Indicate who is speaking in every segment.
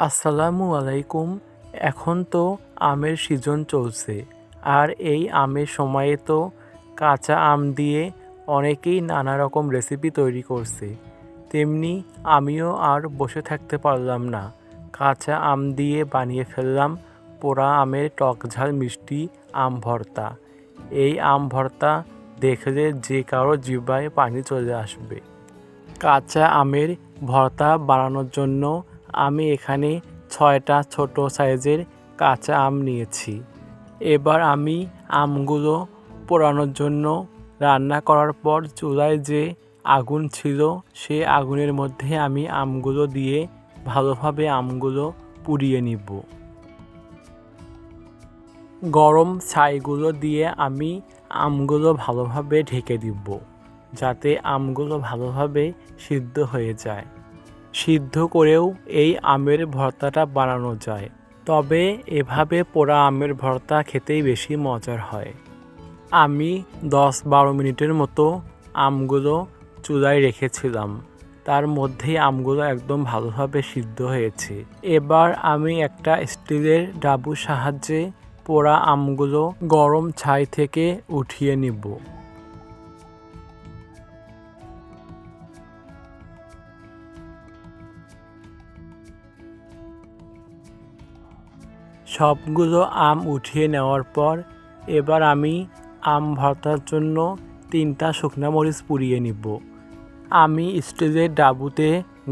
Speaker 1: আসসালামু আলাইকুম। এখন তো আমের সিজন চলছে, আর এই আমের সময়ে তো কাঁচা আম দিয়ে অনেকেই নানা রকম রেসিপি তৈরি করছে। তেমনি আমিও আর বসে থাকতে পারলাম না, কাঁচা আম দিয়ে বানিয়ে ফেললাম পোড়া আমের টক ঝাল মিষ্টি আম ভর্তা। এই আম ভর্তা দেখলে যে কারো জিহ্বায় পানি চলে আসবে। কাঁচা আমের ভর্তা বানানোর জন্য আমি এখানে 6টা ছোট সাইজের কাঁচা আম নিয়েছি। এবার আমি আমগুলো পোড়ানোর জন্য রান্না করার পর চুলায় যে আগুন ছিল সে আগুনের মধ্যে আমি আমগুলো দিয়ে ভালোভাবে আমগুলো পুড়িয়ে নিব। গরম ছাইগুলো দিয়ে আমি আমগুলো ভালোভাবে ঢেকে দিব, যাতে আমগুলো ভালোভাবে সিদ্ধ হয়ে যায়। সিদ্ধ করেও এই আমের ভর্তাটা বানানো যায়, তবে এভাবে পোড়া আমের ভর্তা খেতেই বেশি মজার হয়। আমি 10-12 মিনিটের মতো আমগুলো চুলায় রেখেছিলাম, তার মধ্যেই আমগুলো একদম ভালোভাবে সিদ্ধ হয়েছে। এবার আমি একটা স্টিলের ডাবুর সাহায্যে পোড়া আমগুলো গরম ছাই থেকে উঠিয়ে নিব। সবগুলো আম উঠিয়ে নেওয়ার পর এবার আমি আম ভর্তার জন্য 3টা শুকনো মরিচ পুড়িয়ে নিব। আমি স্টিলের ডাবুতে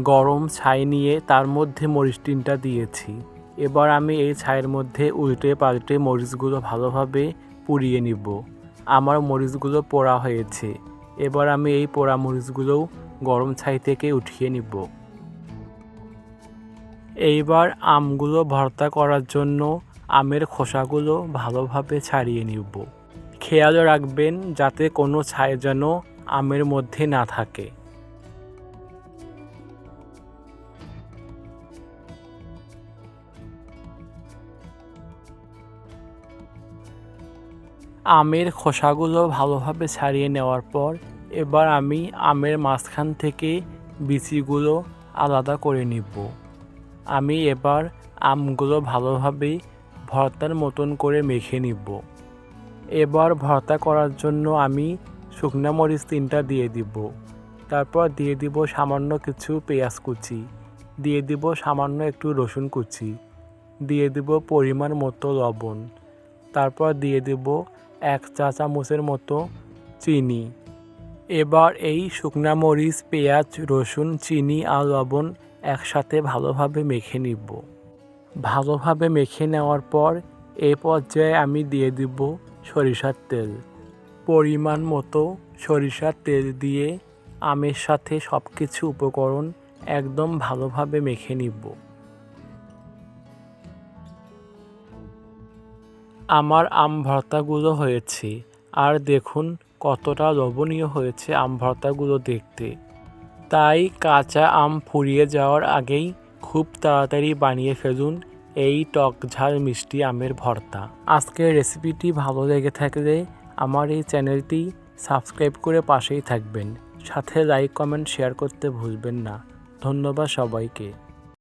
Speaker 1: গরম ছাই নিয়ে তার মধ্যে মরিচ 3টা দিয়েছি। এবার আমি এই ছাইয়ের মধ্যে উল্টে পাল্টে মরিচগুলো ভালোভাবে পুড়িয়ে নিব। আমার মরিচগুলো পোড়া হয়েছে। এবার আমি এই পোড়া মরিচগুলোও গরম ছাই থেকে উঠিয়ে নিব। এইবার আমগুলো ভর্তা করার জন্য আমের খোসাগুলো ভালোভাবে ছাড়িয়ে নিব। খেয়াল রাখবেন যাতে কোনো ছাই যেন আমের মধ্যে না থাকে। আমের খোসাগুলো ভালোভাবে ছাড়িয়ে নেওয়ার পর এবার আমি আমের মাঝখান থেকে বিচিগুলো আলাদা করে নিব। আমি এবার আমগুলো ভালোভাবে ভর্তার মতন করে মেখে নিব। এবার ভর্তা করার জন্য আমি শুকনো মরিচ 3টা দিয়ে দিব। তারপর দিয়ে দিব সামান্য কিছু পেঁয়াজ কুচি, দিয়ে দিব সামান্য একটু রসুন কুচি, দিয়ে দিব পরিমাণ মতো লবণ, তারপর দিয়ে দিব 1 চা চামচের মতো চিনি। এবার এই শুকনা মরিচ, পেঁয়াজ, রসুন, চিনি আর লবণ একসাথে ভালোভাবে মেখে নিব। ভালোভাবে মেখে নেওয়ার পর এই পর্যায়ে আমি দিয়ে দিব সরিষার তেল। পরিমাণ মতো সরিষার তেল দিয়ে আমের সাথে সব কিছু উপকরণ একদম ভালোভাবে মেখে নিব। আমার আম ভর্তাগুলো হয়েছে, আর দেখুন কতটা লোভনীয় হয়েছে আম ভর্তাগুলো দেখতে। তাই কাঁচা আম ফুরিয়ে যাওয়ার আগেই খুব তাড়াতাড়ি বানিয়ে ফেলুন এই টক ঝাল মিষ্টি আমের ভর্তা। আজকের রেসিপিটি ভালো লেগে থাকলে আমার এই চ্যানেলটি সাবস্ক্রাইব করে পাশেই থাকবেন, সাথে লাইক, কমেন্ট, শেয়ার করতে ভুলবেন না। ধন্যবাদ সবাইকে।